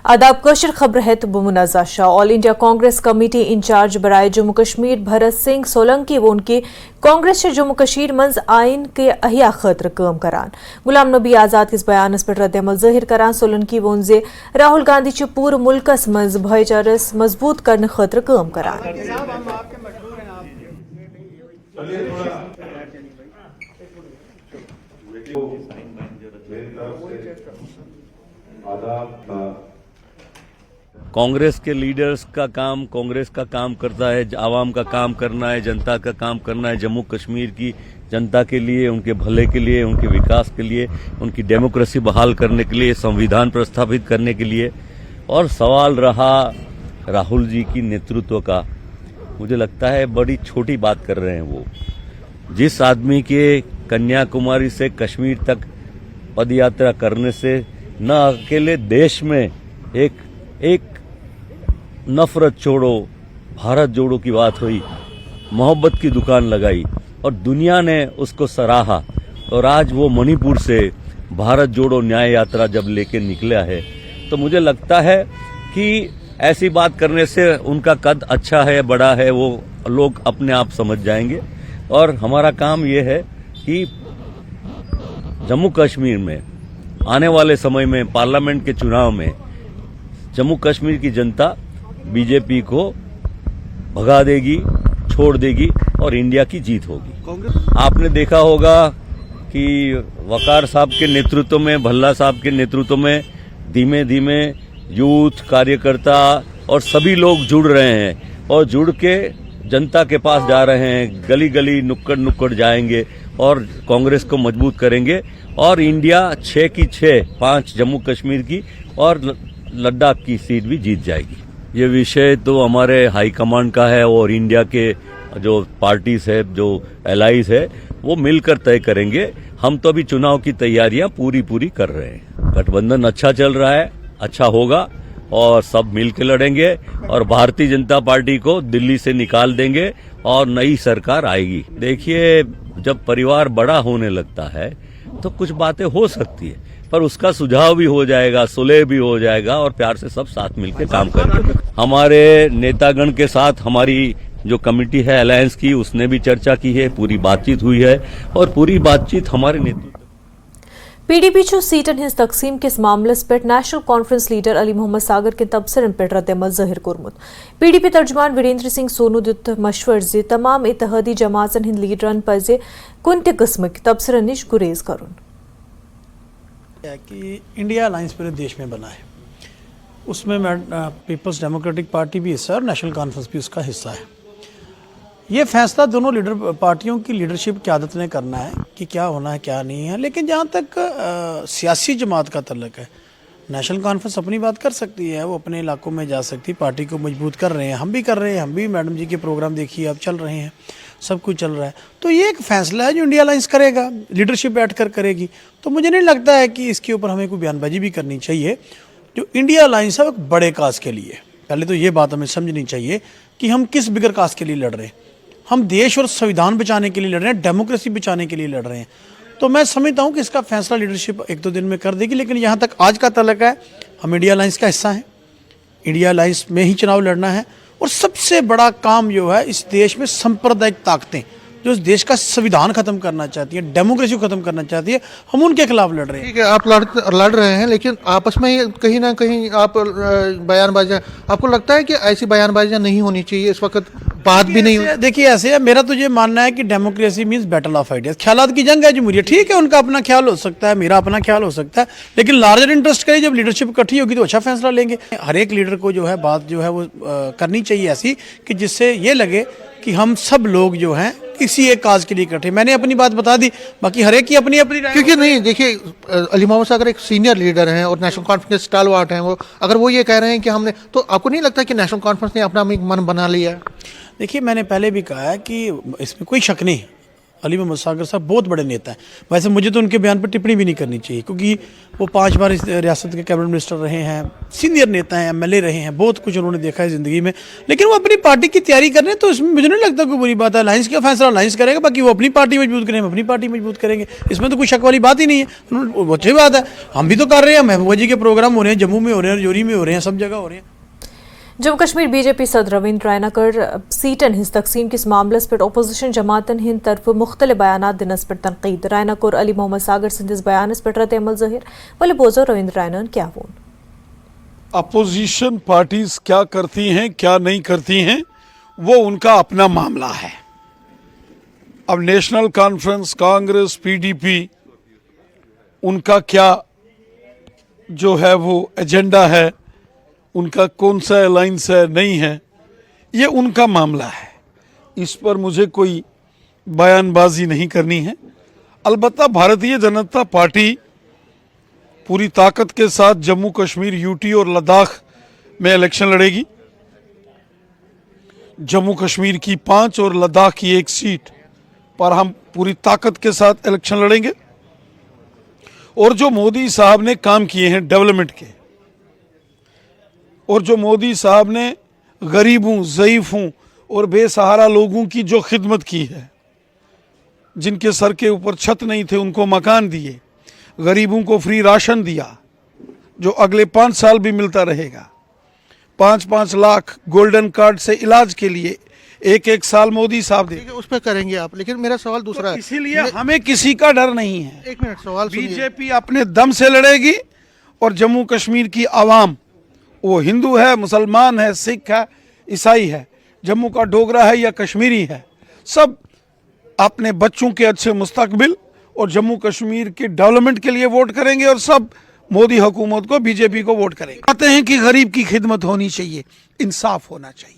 आदाब कशर खबर है तो मुनाजा शाह all India Congress committee incharge बराए जम्मू कश्मीर भरत सिंह सोलंकी वो उनकी कांग्रेस जम्मू कश्मीर मंज आइन के अहिया खतर काम करान गुलाम नबी आजाद किस बयानस पर रद्दमल जाहिर करान सोलंकी वोन जे राहुल गांधी पूरे मुल्कस मज भाईचारस मजबूत करने खतर काम करान। कांग्रेस के लीडर्स का काम कांग्रेस का काम करता है, आवाम का काम करना है, जनता का काम करना है, जम्मू कश्मीर की जनता के लिए, उनके भले के लिए, उनके विकास के लिए, उनकी डेमोक्रेसी बहाल करने के लिए, संविधान प्रस्तावित करने के लिए। और सवाल रहा राहुल जी की नेतृत्व का, मुझे लगता है बड़ी छोटी बात कर रहे हैं वो। जिस आदमी के कन्याकुमारी से कश्मीर तक पदयात्रा करने से न अकेले देश में एक नफरत छोड़ो भारत जोड़ो की बात हुई, मोहब्बत की दुकान लगाई और दुनिया ने उसको सराहा। और आज वो मणिपुर से भारत जोड़ो न्याय यात्रा जब लेके निकला है, तो मुझे लगता है कि ऐसी बात करने से उनका कद अच्छा है, बड़ा है, वो लोग अपने आप समझ जाएंगे। और हमारा काम ये है कि जम्मू कश्मीर में आने वाले समय में पार्लियामेंट के चुनाव में जम्मू कश्मीर की जनता बीजेपी को भगा देगी, छोड़ देगी और इंडिया की जीत होगी। आपने देखा होगा कि वकार साहब के नेतृत्व में, भल्ला साहब के नेतृत्व में धीमे धीमे यूथ कार्यकर्ता और सभी लोग जुड़ रहे हैं और जुड़ के जनता के पास जा रहे हैं, गली गली नुक्कड़ नुक्कड़ जाएंगे और कांग्रेस को मजबूत करेंगे और इंडिया 6 की 6, 5 जम्मू कश्मीर की और लद्दाख की सीट भी जीत जाएगी। ये विषय तो हमारे हाईकमांड का है और इंडिया के जो पार्टीज है, जो एलाइज है, वो मिलकर तय करेंगे। हम तो अभी चुनाव की तैयारियां पूरी कर रहे हैं। गठबंधन अच्छा चल रहा है, अच्छा होगा और सब मिल के लड़ेंगे और भारतीय जनता पार्टी को दिल्ली से निकाल देंगे और नई सरकार आएगी। देखिए, जब परिवार बड़ा होने लगता है तो कुछ बातें हो सकती है, पर उसका सुझाव भी हो जाएगा, सुलह भी हो जाएगा और प्यार से सब साथ मिलकर काम करेंगे। हमारे नेतागण के साथ हमारी जो कमेटी है अलायंस की, उसने भी चर्चा की है, पूरी बातचीत हुई है और पूरी बातचीत हमारे नेतृत्व। पीडीपी सीटन हिंस तकसीम किस मामलस पे नेशनल कॉन्फ्रेंस लीडर अली मोहम्मद सागर के तबसरन पे रद्दमल जाहिर कोरमुत। पीडीपी तर्जमान वीरेंद्र सिंह सोनू दित मशवर जे तमाम इत्तेहादी जमातन हिंद लीडरन पजे कुन ते किस्म के तबसरन निश गुरेज करुन कि इंडिया अलायंस पूरे देश में बना है, उसमें पीपल्स डेमोक्रेटिक पार्टी भी हिस्सा है और नेशनल कॉन्फ्रेंस भी उसका हिस्सा है। ये फैसला दोनों लीडर पार्टियों की लीडरशिप की आदत ने करना है कि क्या होना है क्या नहीं है। लेकिन जहाँ तक सियासी जमात का तल्लक है, नेशनल कॉन्फ्रेंस अपनी बात कर सकती है, वो अपने इलाकों में जा सकती, पार्टी को मजबूत कर रहे हैं, हम भी कर रहे हैं, हम भी मैडम जी के प्रोग्राम देखिए अब चल रहे हैं, सब कुछ चल रहा है। तो ये एक फैसला है जो इंडिया अलायंस करेगा, लीडरशिप बैठ कर करेगी। तो मुझे नहीं लगता है कि इसके ऊपर हमें कोई बयानबाजी भी करनी चाहिए। जो इंडिया अलायंस है वो एक बड़े काज के लिए, पहले तो ये बात हमें समझनी चाहिए कि हम किस बिगर काज के लिए लड़ रहे हैं। हम देश और संविधान बचाने के लिए लड़ रहे हैं, डेमोक्रेसी बचाने के लिए लड़ रहे हैं। तो मैं समझता हूं कि इसका फैसला लीडरशिप 1-2 दिन में कर देगी। लेकिन यहां तक आज का तल्लक है, हम इंडिया अलायंस का हिस्सा हैं, इंडिया अलायंस में ही चुनाव लड़ना है। और सबसे बड़ा काम जो है, इस देश में सांप्रदायिक ताकतें जो इस देश का संविधान खत्म करना चाहती है, डेमोक्रेसी को खत्म करना चाहती है, हम उनके खिलाफ लड़ रहे हैं। ठीक है, आप लड़ रहे हैं, लेकिन आपस में ही कहीं ना कहीं आप बयानबाजियां, आपको लगता है कि ऐसी बयानबाजियां नहीं होनी चाहिए इस वक्त? बात भी नहीं हुई। देखिए ऐसे है, मेरा तो ये मानना है कि democracy means battle of ideas, ख्यालात की जंग है जमहूरियत। ठीक है, उनका अपना ख्याल हो सकता है, मेरा अपना ख्याल हो सकता है, लेकिन लार्जर इंटरेस्ट करिए, जब लीडरशिप इकट्ठी होगी तो अच्छा फैसला लेंगे। हर एक लीडर को जो है बात जो है वो करनी चाहिए ऐसी कि जिससे ये लगे कि हम सब लोग जो हैं किसी एक काज के लिए इकट्ठे। मैंने अपनी बात बता दी, बाकी हर एक की अपनी अपनी राय। क्योंकि नहीं, देखिए अली मोहम्मद सागर एक सीनियर लीडर हैं और नेशनल कॉन्फ्रेंस स्टालवार्ट हैं, वो अगर वो ये कह रहे हैं कि हमने, तो आपको नहीं लगता कि नेशनल कॉन्फ्रेंस ने अपना मन बना लिया है? देखिए, मैंने पहले भी कहा है कि इसमें कोई शक नहीं, अली मोहम्मद सागर साहब बहुत बड़े नेता हैं। वैसे मुझे तो उनके बयान पर टिप्पणी भी नहीं करनी चाहिए, क्योंकि वो 5 बार इस रियासत के कैबिनेट मिनिस्टर रहे हैं, सीनियर नेता हैं, एमएलए रहे हैं, बहुत कुछ उन्होंने देखा है ज़िंदगी में। लेकिन वो अपनी पार्टी की तैयारी कर रहे हैं, तो इसमें मुझे नहीं लगता कोई बुरी बात है। अलायंस का फैसला अलायंस करेगा, बाकी वो अपनी पार्टी मजबूत करेंगे, हम अपनी पार्टी मजबूत करेंगे, इसमें तो कोई शक वाली बात ही नहीं है। वो अच्छी बात है, हम भी तो कर रहे हैं। महबूबा जी के प्रोग्राम हो रहे हैं, जम्मू में हो रहे हैं, राजौरी में हो रहे हैं, सब जगह हो रहे हैं। जम्मू कश्मीर बीजेपी सदर रविंद्र रैना कर सीटन हिज तकसीम किस मामलस पर अपोजिशन जमातन हिंद तरफ मुख्तलिफ बयानात दिनस पर तनकीद। रैना को अली मोहम्मद सागर सिंधिस बयानस पर रद्द अमल ज़ाहिर वली बोझो रविंद्र रैना क्या वोन। अपोजिशन पार्टीज क्या करती हैं क्या नहीं करती हैं वो उनका अपना मामला है। अब नेशनल कॉन्फ्रेंस, कांग्रेस, पीडीपी, उनका क्या जो है वो एजेंडा है, उनका कौन सा अलायंस है नहीं है, ये उनका मामला है। इस पर मुझे कोई बयानबाजी नहीं करनी है। अलबत्ता भारतीय जनता पार्टी पूरी ताकत के साथ जम्मू कश्मीर, यूटी और लद्दाख में इलेक्शन लड़ेगी। जम्मू कश्मीर की 5 और लद्दाख की 1 सीट पर हम पूरी ताकत के साथ इलेक्शन लड़ेंगे। और जो मोदी साहब ने काम किए हैं डेवलपमेंट के, और जो मोदी साहब ने गरीबों, ज़ईफ़ों और बेसहारा लोगों की जो खिदमत की है, जिनके सर के ऊपर छत नहीं थे उनको मकान दिए, गरीबों को फ्री राशन दिया जो अगले 5 साल भी मिलता रहेगा, 5-5 लाख गोल्डन कार्ड से इलाज के लिए 1-1 साल मोदी साहब दे। उस पर करेंगे आप, लेकिन मेरा सवाल दूसरा है। इसीलिए हमें किसी का डर नहीं है। 1 मिनट सवाल सुनिए। बीजेपी अपने दम से लड़ेगी और जम्मू कश्मीर की आवाम, वो हिंदू है, मुसलमान है, सिख है, ईसाई है, जम्मू का डोगरा है या कश्मीरी है, सब अपने बच्चों के अच्छे मुस्तकबिल और जम्मू कश्मीर के डेवलपमेंट के लिए वोट करेंगे और सब मोदी हुकूमत को, बीजेपी को वोट करेंगे। कहते हैं कि गरीब की खिदमत होनी चाहिए, इंसाफ होना चाहिए,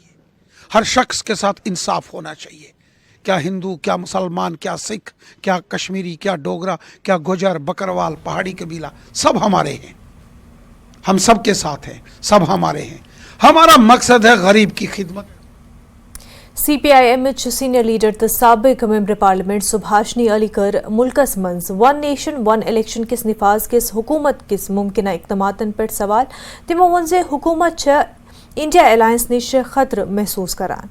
हर शख्स के साथ इंसाफ होना चाहिए। क्या हिंदू, क्या मुसलमान, क्या सिख, क्या कश्मीरी, क्या डोगरा, क्या गुजर, बकरवाल, पहाड़ी कबीला, सब हमारे हैं, हम सब के साथ हैं, सब हमारे हैं। हमारा मकसद है गरीब की खिदमत। CPIM सीनियर लीडर तो साबिक मेंबर पार्लियामेंट सुभाषनी अली कर मुल्कस मंज वन नेशन वन इलेक्शन किस निफाज किस हुकूमत किस मुमकिन इकदामातन पर सवाल तिमो वनजे हुकूमत इंडिया अलायंस निश खतर महसूस करान।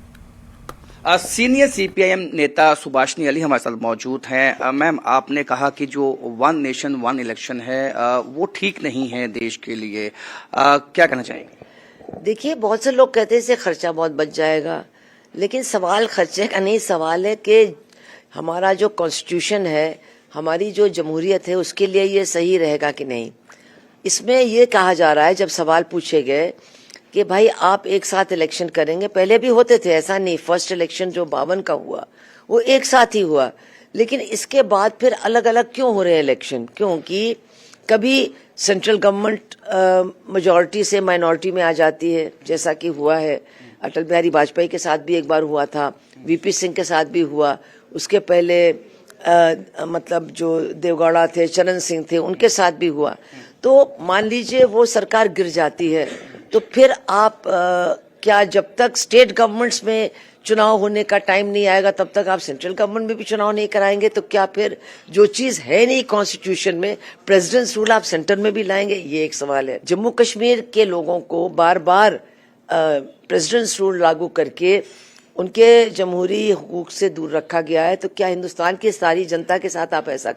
सीनियर CPIM नेता सुभाषनी अली हमारे साथ मौजूद हैं। मैम, आपने कहा कि जो वन नेशन वन इलेक्शन है वो ठीक नहीं है देश के लिए, क्या कहना चाहेंगे? देखिए, बहुत से लोग कहते हैं इससे खर्चा बहुत बच जाएगा, लेकिन सवाल खर्चे का नहीं, सवाल है कि हमारा जो कॉन्स्टिट्यूशन है, हमारी जो जमहूरियत है, उसके लिए ये सही रहेगा कि नहीं। इसमें ये कहा जा रहा है, जब सवाल पूछे गए कि भाई आप एक साथ इलेक्शन करेंगे, पहले भी होते थे, ऐसा नहीं, फर्स्ट इलेक्शन जो 52 का हुआ वो एक साथ ही हुआ, लेकिन इसके बाद फिर अलग अलग क्यों हो रहे हैं इलेक्शन? क्योंकि कभी सेंट्रल गवर्नमेंट मेजॉरिटी से माइनॉरिटी में आ जाती है, जैसा कि हुआ है अटल बिहारी वाजपेयी के साथ भी एक बार हुआ था, VP सिंह के साथ भी हुआ, उसके पहले मतलब जो देवगौड़ा थे, चरण सिंह थे, उनके साथ भी हुआ। तो मान लीजिए वो सरकार गिर जाती है, तो फिर आप क्या जब तक स्टेट गवर्नमेंट्स में चुनाव होने का टाइम नहीं आएगा तब तक आप सेंट्रल गवर्नमेंट में भी चुनाव नहीं कराएंगे? तो क्या फिर जो चीज है नहीं कॉन्स्टिट्यूशन में, प्रेसिडेंट्स रूल आप सेंटर में भी लाएंगे? ये एक सवाल है। जम्मू कश्मीर के लोगों को बार बार प्रेसिडेंट्स रूल लागू करके उनके जमहूरी हुकूक से दूर रखा गया है, तो क्या हिंदुस्तान की सारी जनता के साथ आप ऐसा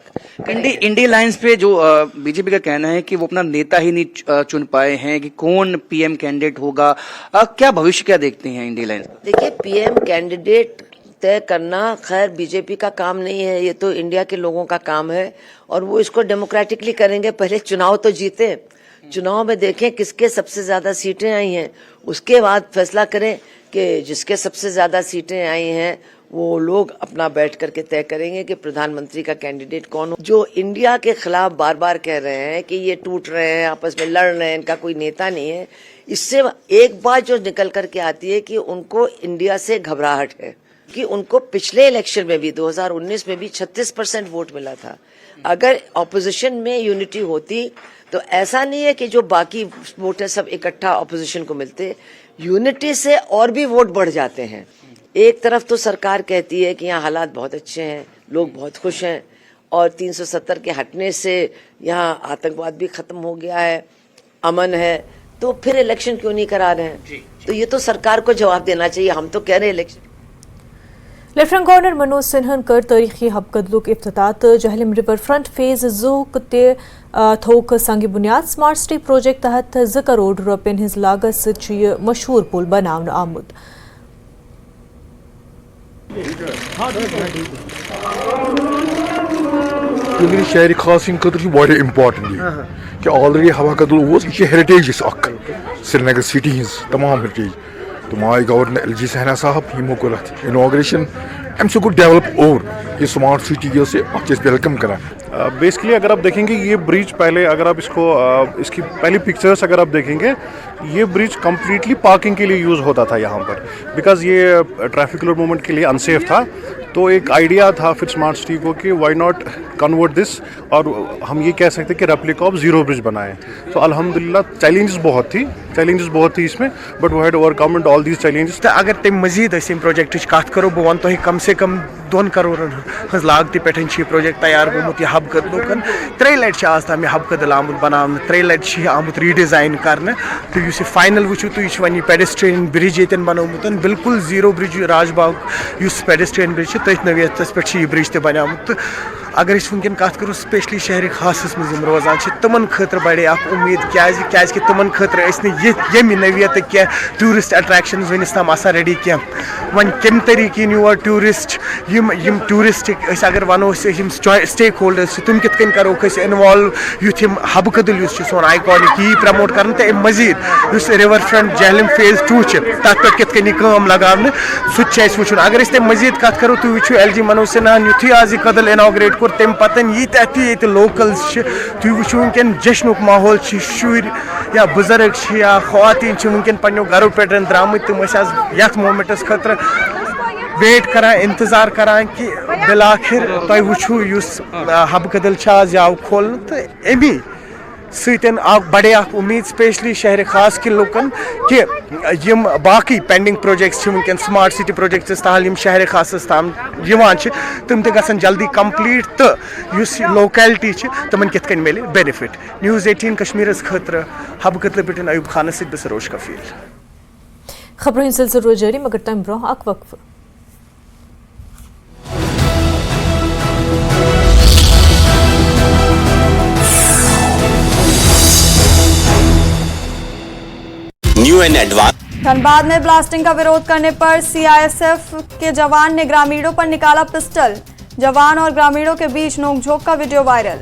इंडिया अलायंस पे जो बीजेपी का कहना है कि वो अपना नेता ही नहीं चुन पाए हैं कि कौन PM कैंडिडेट होगा, क्या भविष्य क्या देखते हैं इंडिया अलायंस? देखिए, PM कैंडिडेट तय करना खैर बीजेपी का काम नहीं है, ये तो इंडिया के लोगों का काम है और वो इसको डेमोक्रेटिकली करेंगे। पहले चुनाव तो जीते, चुनाव में देखें किसके सबसे ज्यादा सीटें आई हैं, उसके बाद फैसला करें कि जिसके सबसे ज्यादा सीटें आई हैं वो लोग अपना बैठ करके तय करेंगे कि प्रधानमंत्री का कैंडिडेट कौन हो। जो इंडिया के खिलाफ बार बार कह रहे हैं कि ये टूट रहे हैं, आपस में लड़ रहे हैं, इनका कोई नेता नहीं है, इससे एक बात जो निकल करके आती है कि उनको इंडिया से घबराहट है, कि उनको पिछले इलेक्शन में भी 2019 में भी 36% वोट मिला था। अगर ऑपोजिशन में यूनिटी होती तो ऐसा नहीं है कि जो बाकी वोट है सब इकट्ठा ऑपोजिशन को मिलते, यूनिटी से और भी वोट बढ़ जाते हैं। एक तरफ तो सरकार कहती है कि यहाँ हालात बहुत अच्छे हैं, लोग बहुत खुश हैं और 370 के हटने से यहाँ आतंकवाद भी खत्म हो गया है, अमन है, तो फिर इलेक्शन क्यों नहीं करा रहे हैं? तो ये तो सरकार को जवाब देना चाहिए। हम तो कह रहे हैं इलेक्शन। लेफ्टिनेंट गवर्नर मनोज सिन्हन कर तारीखी हबकदलुक इफ्तितात Jhelum river front phase ZUK ते थोक संग बुनियाद स्मार्ट सिटी प्रोजेक्ट तहत 2 करोड़ रुपयन हिंज लागत से मशहूर पुल बनावन आमुद। शहर खास खतर इम्पार्टेंट कि ऑलरेडी हवा कदुल हेरिटेज श्रीनगर सिटी हज तमाम हेरिटेज तो माय गवर्नर LG सहना साहब यमो कोर इनाग्रेशन अम सो डेवलप और ये स्मार्ट सिटी वेलकम करा। बेसिकली अगर आप देखेंगे ये ब्रिज पहले अगर आप इसकी पहली पिक्चर्स अगर आप देखेंगे ये ब्रिज कम्प्लीटली पार्किंग के लिए यूज़ होता था यहाँ पर बिकॉज ये ट्रैफिक मूवमेंट के लिए अनसेफ था। तो एक आइडिया था फिर स्मार्ट सिटी को कि व्हाई नॉट कन्वर्ट दिस और हम ये कह सकते हैं कि रेप्लिका ऑफ जीरो ब्रिज बनाए। तो अल्हम्दुलिल्लाह चैलेंजेस बहुत थी इसमें but we had overcome all these challenges. तो अगर तम मजीद प्रोजेक्ट कत करो बह वन तुम कम से कम 2 करोड़ हज लागत पे प्रोजेक्ट तैयार गोमुत यह हब कदलुकन 3 लटि आज ताम हब कदल आमुत बनाने 3 लटि आमुत रीडिजाइन करने। तो यह फाइनल वो तुम वन पेडेस्ट्रियन ब्रिज ये बनोमुत बिल्कुल zero bridge Rajbagh pedestrian bridge तथ नवियत पे यह ब्रिज बनामुत। तो अगर वनकन कत करो स्पेशली शहर खास मज रोजान तमन खतर बड़े उम्मीद क्या तमन खतर ये नवियत क्या टूरिस्ट अट्रैक्शन वनस तम आसान रेडी क्या वन कम तरीक योर टूरिस्ट यम टूरिस्ट अगर वनो स्टेक होल्डर्स तुम कित करो इन्वॉल्व यूथ हब कदल सोन आइकॉनिक यी प्रमोट कर तो मजीद रिवर फ्रंट जहलम फेज 2 तथ पे कित कम लगाने सह वो अगर तम मजीद कत करो तुम वो LG मनोज सिन्हान युथी आज यह कदल इनाग्रेट कोर तम पतन ये लोकल्स तुम वो वनकन जश्नुक माहौल शुर या बुजुर्ग या ख्वातीन वनकन पन्नो घरों पे द्राम तम यथ मोमेंटस खतर वेट करान इंतजार करान कि बिल आखिर तुम वो हब कदल आज आव खोल तो अमी सतन बड़े उम्मीद स्पेशली शहर खास के लुकन कि यम बाकी पेंडिंग प्रोजेक्ट्स वनकन स्मार्ट सिटी प्रोजेक्ट्स तहल यम शहर खास ताम तम गसन जल्दी कंप्लीट तो लोकेलिटी तमन कित कन मिले बेनिफिट। न्यूज़ 18 कश्मीर खतर हब कदल पे अयूब खान सत सरोज कफील। खबरों सिलसिलो जारी मगर तम ब्रोह अक वक्फ। न्यू एंड एडवांस धनबाद में ब्लास्टिंग का विरोध करने पर CISF के जवान ने ग्रामीणों पर निकाला पिस्टल। जवान और ग्रामीणों के बीच नोकझोंक का वीडियो वायरल।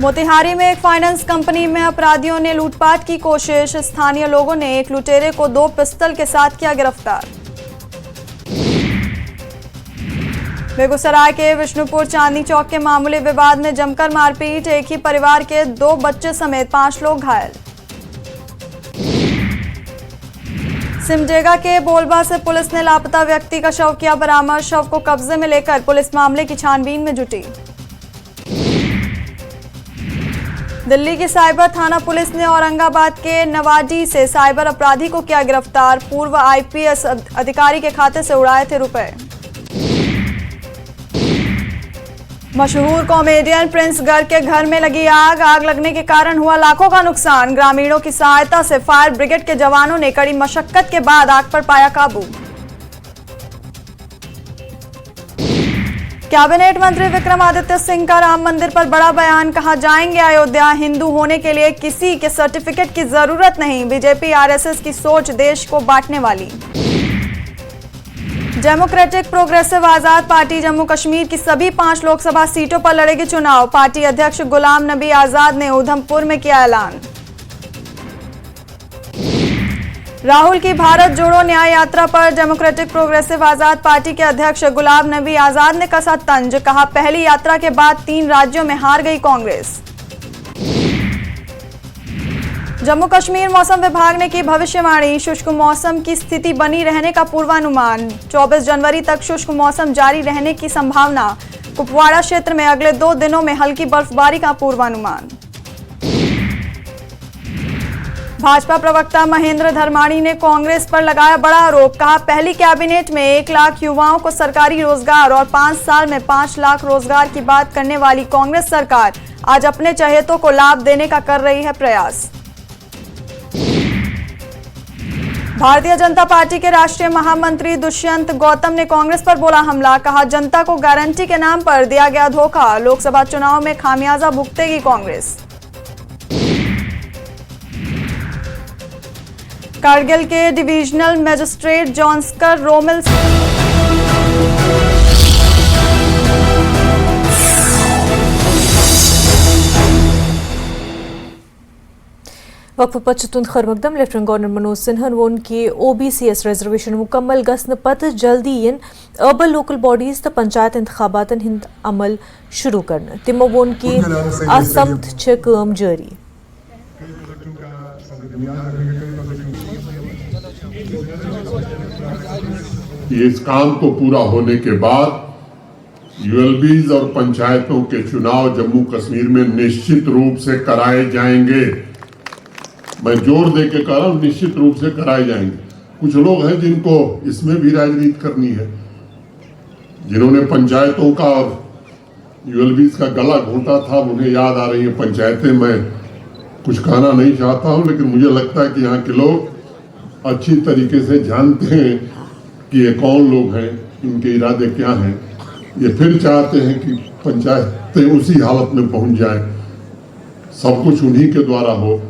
मोतिहारी में एक फाइनेंस कंपनी में अपराधियों ने लूटपाट की कोशिश। स्थानीय लोगों ने एक लुटेरे को 2 पिस्टल के साथ किया गिरफ्तार। बेगूसराय के विष्णुपुर चांदनी चौक के मामूली विवाद में जमकर मारपीट। एक ही परिवार के 2 बच्चे समेत 5 लोग घायल। सिमडेगा के बोलबा से पुलिस ने लापता व्यक्ति का शव किया बरामद। शव को कब्जे में लेकर पुलिस मामले की छानबीन में जुटी। दिल्ली की साइबर थाना पुलिस ने औरंगाबाद के नवाडी से साइबर अपराधी को किया गिरफ्तार। पूर्व IPS अधिकारी के खाते से उड़ाए थे रुपए। मशहूर कॉमेडियन प्रिंस गर्ग के घर में लगी आग। आग लगने के कारण हुआ लाखों का नुकसान। ग्रामीणों की सहायता से फायर ब्रिगेड के जवानों ने कड़ी मशक्कत के बाद आग पर पाया काबू। कैबिनेट मंत्री विक्रमादित्य सिंह का राम मंदिर पर बड़ा बयान। कहा जाएंगे अयोध्या। हिंदू होने के लिए किसी के सर्टिफिकेट की जरूरत नहीं। बीजेपी RSS की सोच देश को बांटने वाली। डेमोक्रेटिक प्रोग्रेसिव आजाद पार्टी जम्मू कश्मीर की सभी 5 लोकसभा सीटों पर लड़ेगी चुनाव। पार्टी अध्यक्ष गुलाम नबी आजाद ने उधमपुर में किया ऐलान। राहुल की भारत जोड़ो न्याय यात्रा पर डेमोक्रेटिक प्रोग्रेसिव आजाद पार्टी के अध्यक्ष गुलाम नबी आजाद ने कसा तंज। कहा पहली यात्रा के बाद 3 राज्यों में हार गई कांग्रेस। जम्मू कश्मीर मौसम विभाग ने की भविष्यवाणी। शुष्क मौसम की स्थिति बनी रहने का पूर्वानुमान। 24 जनवरी तक शुष्क मौसम जारी रहने की संभावना। कुपवाड़ा क्षेत्र में अगले 2 दिनों में हल्की बर्फबारी का पूर्वानुमान। भाजपा प्रवक्ता महेंद्र धर्माणी ने कांग्रेस पर लगाया बड़ा आरोप। कहा, पहली कैबिनेट में 1 लाख युवाओं को सरकारी रोजगार और 5 साल में 5 लाख रोजगार की बात करने वाली कांग्रेस सरकार आज अपने चहेतों को लाभ देने का कर रही है प्रयास। भारतीय जनता पार्टी के राष्ट्रीय महामंत्री दुष्यंत गौतम ने कांग्रेस पर बोला हमला। कहा, जनता को गारंटी के नाम पर दिया गया धोखा, लोकसभा चुनाव में खामियाजा भुगतेगी कांग्रेस। कारगिल के डिविजनल मजिस्ट्रेट जॉन्सकर रोमिल वक्फ पचतुन खर मकदम लेफ्टिनेंट गवर्नर मनोज सिन्हन वोन कि OBCS रिजर्वेशन मुकम्मल गसन पत जल्दी इन अर्बन लोकल बॉडीज तो पंचायत इंतखाबातन हिंद अमल शुरू करना। तिमो वोन कि असमत छ काम जारी। इस काम को पूरा होने के बाद ULBs और पंचायतों के चुनाव जम्मू कश्मीर में निश्चित रूप से कराए जाएंगे। मैं जोर दे के कह रहा हूं, निश्चित रूप से कराए जाएंगे। कुछ लोग हैं जिनको इसमें भी राजनीति करनी है, जिन्होंने पंचायतों का और ULBs का गला घोंटा था, उन्हें याद आ रही है पंचायतें। मैं कुछ कहना नहीं चाहता हूं, लेकिन मुझे लगता है कि यहाँ के लोग अच्छी तरीके से जानते हैं कि ये कौन लोग हैं, इनके इरादे क्या हैं। ये फिर चाहते हैं कि पंचायतें उसी हालत में पहुंच जाए, सब कुछ उन्हीं के द्वारा हो,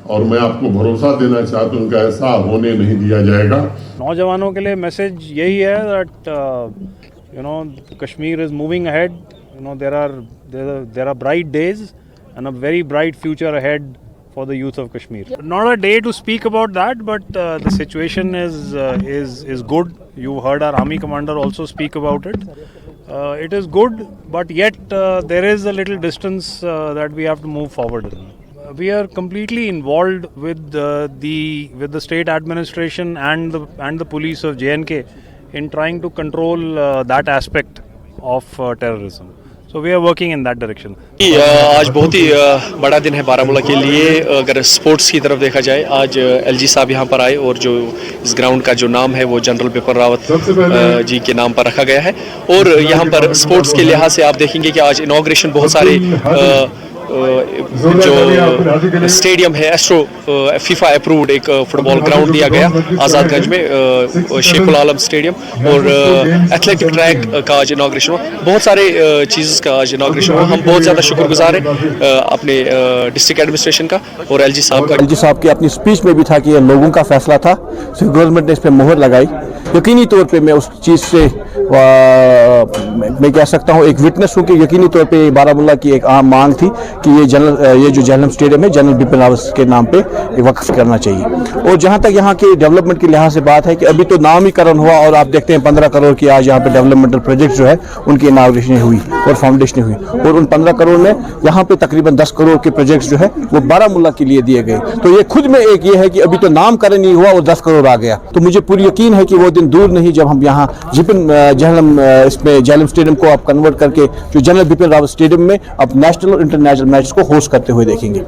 और मैं आपको भरोसा देना चाहता हूँ कि ऐसा होने नहीं दिया जाएगा। नौजवानों के लिए मैसेज यही है that Kashmir is moving ahead. There are bright days and a very bright future ahead for the youth of Kashmir. Not a day to speak about that, but the situation is good. You heard our army commander also speak about it. It is good, but yet there is a little distance that we have to move forward in. We are completely involved with the state administration and the police of JNK in trying to control that aspect of terrorism. So we are working in that direction. आज बहुत ही बड़ा दिन है बारामूला के लिए। अगर sports की तरफ देखा जाए, आज LG साहब यहाँ पर आए और जो इस ग्राउंड का जो नाम है वो जनरल बिपिन रावत जी के नाम पर रखा गया है। और यहाँ पर स्पोर्ट्स के लिहाज से आप देखेंगे कि आज इनॉग्रेशन बहुत सारे जो स्टेडियम है एस्ट्रो FIFA अप्रूव्ड एक फुटबॉल ग्राउंड दिया गया आज़ादगंज में, शेखुल आलम स्टेडियम, और एथलेटिक ट्रैक का आज इनॉग्रेशन हुआ। बहुत सारे चीज़ का आज इनॉग्रेशन हुआ। हम बहुत ज़्यादा शुक्रगुजार हैं अपने डिस्ट्रिक्ट एडमिनिस्ट्रेशन का और LG साहब का। LG साहब की अपनी स्पीच में भी था कि यह लोगों का फैसला था, सिर्फ गवर्नमेंट ने इस पर मोहर लगाई। यकीनी तौर पे मैं उस चीज़ से मैं कह सकता हूँ, एक विटनेस हूँ कि यकीनी तौर पे बारामूला की एक आम मांग थी कि ये जो जहलम स्टेडियम है जनरल बिपिन रावत के नाम पे वक्फ करना चाहिए। और जहाँ तक यहाँ के डेवलपमेंट के लिहाज से बात है कि अभी तो नामकरण हुआ और आप देखते हैं 15 करोड़ की आज यहाँ पे डेवलपमेंटल प्रोजेक्ट जो है उनकी इनाग्रेशन हुई और फाउंडेशन हुई, और उन 15 करोड़ में यहाँ पे तकरीबन 10 करोड़ के प्रोजेक्ट जो है वो बारामूला के लिए दिए गए। तो ये खुद में एक ये है कि अभी तो नामकरण नहीं हुआ और 10 करोड़ आ गया। तो मुझे पूरी यकीन है कि वो दिन दूर नहीं जब हम यहाँ जहलम स्टेडियम को आप कन्वर्ट करके जो जनरल बिपिन रावत स्टेडियम में अब नेशनल और इंटरनेशनल मैच को होस्ट करते हुए देखेंगे।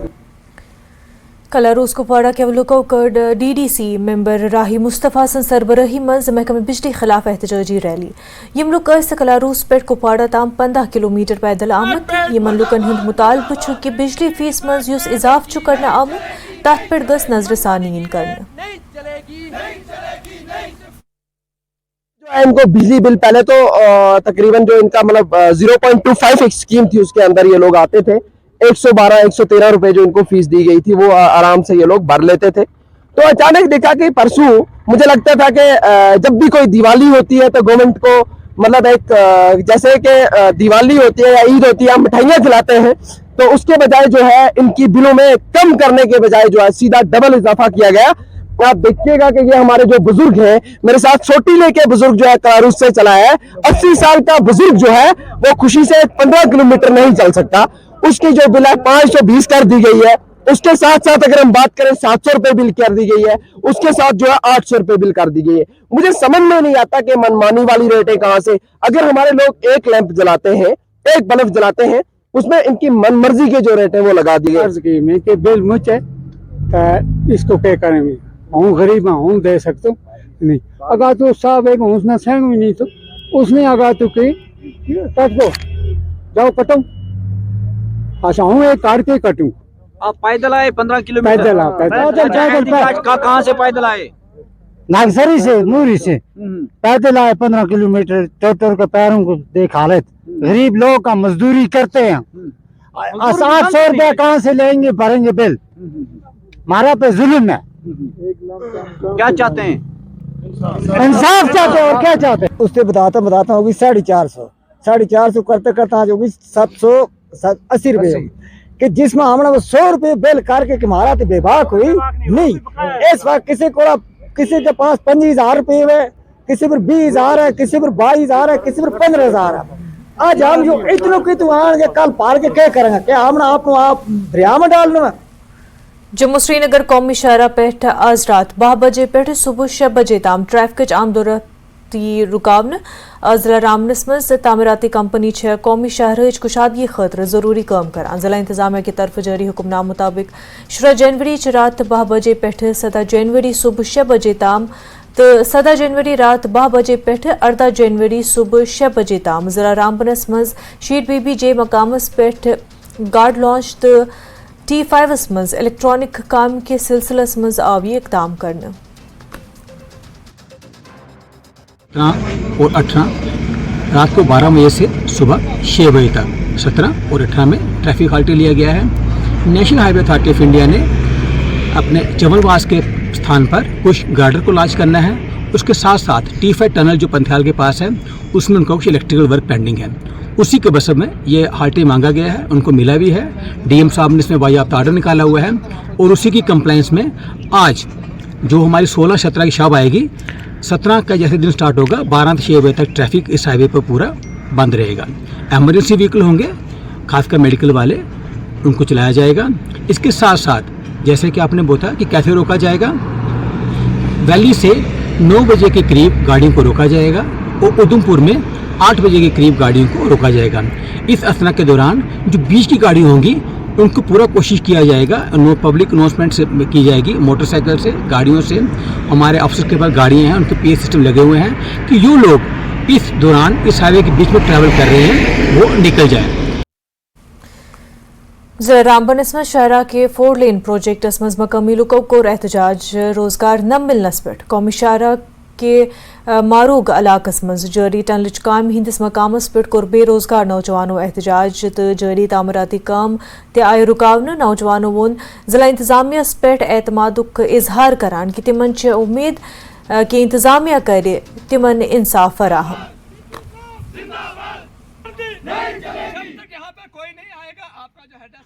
कलारूस कुपवाड़ा के अवलोकन DDC मेंबर राही मुस्तफ़ा सन सरबराही मज महकमे बिजली खिलाफ एहतजाजी रैली यमलुक कलारूस पे कुपवाड़ा ताम 15 किलोमीटर पैदल आमद यमन लुकन हिंद मुतालबु छु कि बिजली फीस मज युस इजाफ छु करना आमद तथ पे गस नजरसानी करना। इनको बिजली बिल पहले तो तकरीबन जो इनका मतलब 0.25 एक स्कीम थी, उसके अंदर ये लोग आते थे। 112-113 रुपए जो इनको फीस दी गई थी वो आराम से ये लोग भर लेते थे। तो अचानक देखा कि परसों मुझे लगता था कि जब भी कोई दिवाली होती है तो गवर्नमेंट को मतलब एक जैसे कि दिवाली होती है या ईद होती है, हम मिठाइयाँ खिलाते हैं, तो उसके बजाय जो है इनकी बिलों में कम करने के बजाय जो है सीधा डबल इजाफा किया गया। आप देखिएगा कि ये हमारे जो बुजुर्ग हैं, मेरे साथ छोटी लेके बुजुर्ग जो है कलारूस से चला है, 80 साल का बुजुर्ग जो है वो खुशी से 15 किलोमीटर नहीं चल सकता। उसकी जो बिल है 520 कर दी गई है। उसके साथ साथ अगर हम बात करें 700 रुपए बिल कर दी गई है, उसके साथ जो है 800 रुपए बिल कर दी गई है। मुझे समझ में नहीं आता कि मनमानी वाली रेटें कहाँ से। अगर हमारे लोग एक लैंप जलाते हैं, एक बल्ब जलाते हैं, उसमें इनकी मनमर्जी के जो रेट है वो लगा दी गई। बिल मुझे तो इसको क्या करेंगे। हूँ गरीब हूँ दे सकता नहीं। अगर तो साहब एक उसने सहन भी नहीं तो उसने अगर तो की कट दो जाओ कटो। अच्छा हूँ एक काट के कटूँ। आप पैदल आए 15 किलोमीटर? पैदल कहाँ से पैदल आए? नागसरी से मूरी से पैदल आए 15 किलोमीटर। टोटर के पैरों को देख हालत। गरीब लोग का मजदूरी करते हैं। 700 रुपया कहाँ से लेंगे भरेंगे बिल। हमारा पे जुल्म है। क्या चाहते हैं? इंसाफ चाहते हैं और क्या चाहते हैं। उससे बताता होगी 450 करते करते आज होगी 780 रुपये कि जिसमें हमने वो 100 रुपये बिल करके हमारा तो बेबाक हुई नहीं। इस वक्त किसी के पास 25,000 रुपये है, किसी पर 20,000 है, किसी पर 22,000 है, किसी पर 15,000 है। आज हम जो इतनों की तो आएंगे कल पार के क्या करेंगे? क्या हमने आप दरिया में डालना है? जम्मू श्रीनगर कौमी शाहरा पेठ आज रात 12 बजे पेठ सुबह 6 बजे ताम ट्रैफिक आमदोरती रुकावन जिला रामनस मज तामीराती कंपनी छह कौमी शहर कुशादगी खतर जरूरी काम करान। जिला इंतजामिया की तरफ जारी हुक्मनाम मुताबिक 6 जनवरी रात 12 बजे पेठ 7 जनवरी सुबह 6 बजे ताम तो 7 जनवरी रात 12 बजे पेठ 18 जनवरी सुबह 6 बजे ताम जिला रामबनस मज शीट बीबी जे मकामस पेठ गार्ड लॉन्च तो T5 मज इलेक्ट्रॉनिक काम के सिलसिलस मज आवी इकदाम करना। और 18 रात को 12 बजे से सुबह 6 बजे तक 17 और 18 में ट्रैफिक हाल्ट लिया गया है। National highway authority of India ने अपने चवलवास के स्थान पर कुछ गार्डर को लॉन्च करना है। उसके साथ साथ T5 टनल जो पंथियाल के पास है उसमें उनका कुछ इलेक्ट्रिकल वर्क पेंडिंग है। उसी के बस में ये हाल्टे मांगा गया है, उनको मिला भी है। DM साहब ने इसमें बायाफ्ता आर्डर निकाला हुआ है और उसी की कंप्लाइंस में आज जो हमारी 16-17 की शब आएगी 17 का जैसे दिन स्टार्ट होगा 12 से 6 बजे तक ट्रैफिक इस हाईवे पर पूरा बंद रहेगा। एमरजेंसी व्हीकल होंगे खासकर मेडिकल वाले उनको चलाया जाएगा। इसके साथ साथ जैसे कि आपने बोला कि कैसे रोका जाएगा, वैली से 9 बजे के करीब गाड़ियों को रोका जाएगा और उधमपुर में 8 बजे के करीब गाड़ियों को रोका जाएगा। इस असना के दौरान जो बीच की गाड़ी होंगी उनको पूरा कोशिश किया जाएगा। पब्लिक अनाउंसमेंट से की जाएगी, मोटरसाइकिल से, गाड़ियों से। हमारे ऑफिसर के पास गाड़ियाँ हैं, उनके PA सिस्टम लगे हुए हैं कि जो लोग इस दौरान इस हाईवे के बीच में ट्रैवल कर रहे हैं वो निकल जाए। जिला रामबन शहरा के 4 लेन प्रोजेक्ट मकामी लुकों को एहतजाज रोजगार न मिलनस पे कौमी शहरा के मारूग इलाकस मज जारी टनलच काम हिंदिस मकामस पे कोर बेरोजगार नौजवानों एहतजाज तो जारी तामीराती काम ते आय रुकावन। नौजवानों वोन जिला इंतजामिया पे एतमादुक इजहार करान कि तिमन उम्मीद कि इंतजामिया करे तिमन इंसाफ फराहम।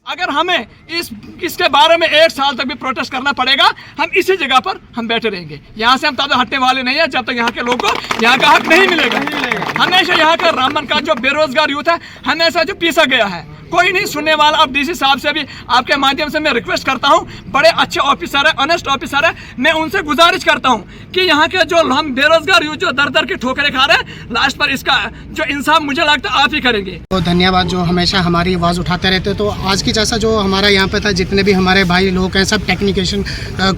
अगर हमें इसके बारे में 1 साल तक भी प्रोटेस्ट करना पड़ेगा, हम इसी जगह पर हम बैठे रहेंगे। यहाँ से हम तब हटने वाले नहीं है जब तक यहाँ के लोगों को यहाँ का हक नहीं मिलेगा। हमेशा यहाँ का रामबन का जो बेरोजगार यूथ है हमेशा जो पीसा गया है, कोई नहीं सुनने वाला। अब DC साहब से भी आपके माध्यम से मैं रिक्वेस्ट करता हूँ, बड़े अच्छे ऑफिसर है, ऑनेस्ट ऑफिसर है, मैं उनसे गुजारिश करता हूँ कि यहाँ के जो हम बेरोजगार यूथ जो दर दर की ठोकरें खा रहे हैं, लास्ट पर इसका जो इंसाफ मुझे लगता है आप ही करेंगे। तो धन्यवाद जो हमेशा हमारी आवाज़ उठाते रहते। तो आज की जैसा जो हमारा यहाँ पे था, जितने भी हमारे भाई लोग हैं सब टेक्निशियन,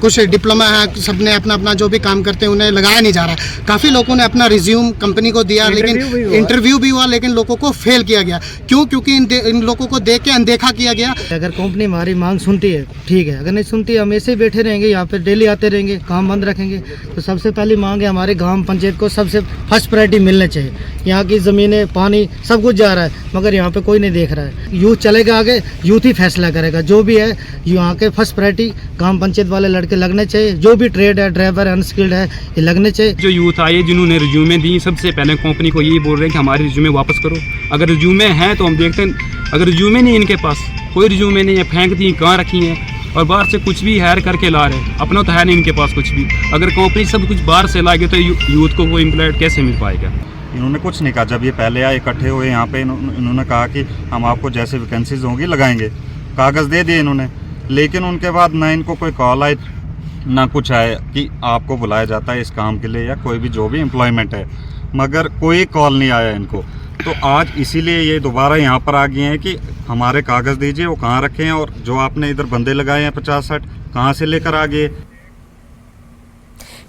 कुछ डिप्लोमा है, सब ने अपना अपना जो भी काम करते हैं उन्हें लगाया नहीं जा रहा। काफ़ी लोगों ने अपना रिज्यूम कंपनी को दिया, लेकिन इंटरव्यू भी हुआ लेकिन लोगों को फेल किया गया। क्यों? क्योंकि इन लोगों को देख के अनदेखा किया गया। अगर कंपनी हमारी मांग सुनती है ठीक है, अगर नहीं सुनती हम ऐसे ही बैठे रहेंगे, यहाँ पे डेली आते रहेंगे, काम बंद रखेंगे। तो सबसे पहली मांग है हमारे गांव पंचायत को सबसे फर्स्ट प्रायोरिटी मिलना चाहिए। यहाँ की ज़मीनें, पानी सब कुछ जा रहा है मगर यहाँ पे कोई नहीं देख रहा है। यूथ चलेगा आगे, यूथ ही फैसला करेगा। जो भी है यहाँ के फर्स्ट प्रायोरिटी गांव पंचायत वाले लड़के लगने चाहिए। जो भी ट्रेड है, ड्राइवर अनस्किल्ड है, ये लगने चाहिए। जो यूथ आए जिन्होंने रिज्यूमे दी, सबसे पहले कंपनी को यही बोल रहे हैं कि हमारे रिज्यूमे वापस करो। अगर रिज्यूमे हैं तो हम देखते हैं, अगर रिज्यूमे नहीं इनके पास, कोई रिज्यूमे नहीं है, फेंक दी, कहाँ रखी हैं और बाहर से कुछ भी हायर करके ला रहे हैं, अपना तो है नहीं इनके पास कुछ भी। अगर कंपनी सब कुछ बाहर से लाएगी तो यूथ को वो एम्प्लॉयड कैसे मिल पाएगा? इन्होंने कुछ नहीं कहा। जब ये पहले आए इकट्ठे हुए यहाँ पे, इन्होंने कहा कि हम आपको जैसे वैकेंसीज होंगी लगाएंगे, कागज़ दे दिए इन्होंने। लेकिन उनके बाद ना इनको कोई कॉल आई ना कुछ आया कि आपको बुलाया जाता है इस काम के लिए या कोई भी जो भी एम्प्लॉयमेंट है, मगर कोई कॉल नहीं आया इनको। तो आज इसीलिए ये दोबारा यहाँ पर आ गए हैं कि हमारे कागज़ दीजिए, वो कहाँ रखे हैं और जो आपने इधर बंदे लगाए हैं 50-60 कहाँ से लेकर आ गए।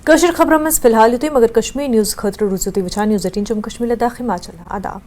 कशर खबर फिलहाल युत मगर कश्मीर न्यूज़ खतर रूजती वचा न्यूज़ 18 जम्मू कश्मीर लद्दाख हिमाचल आदाब।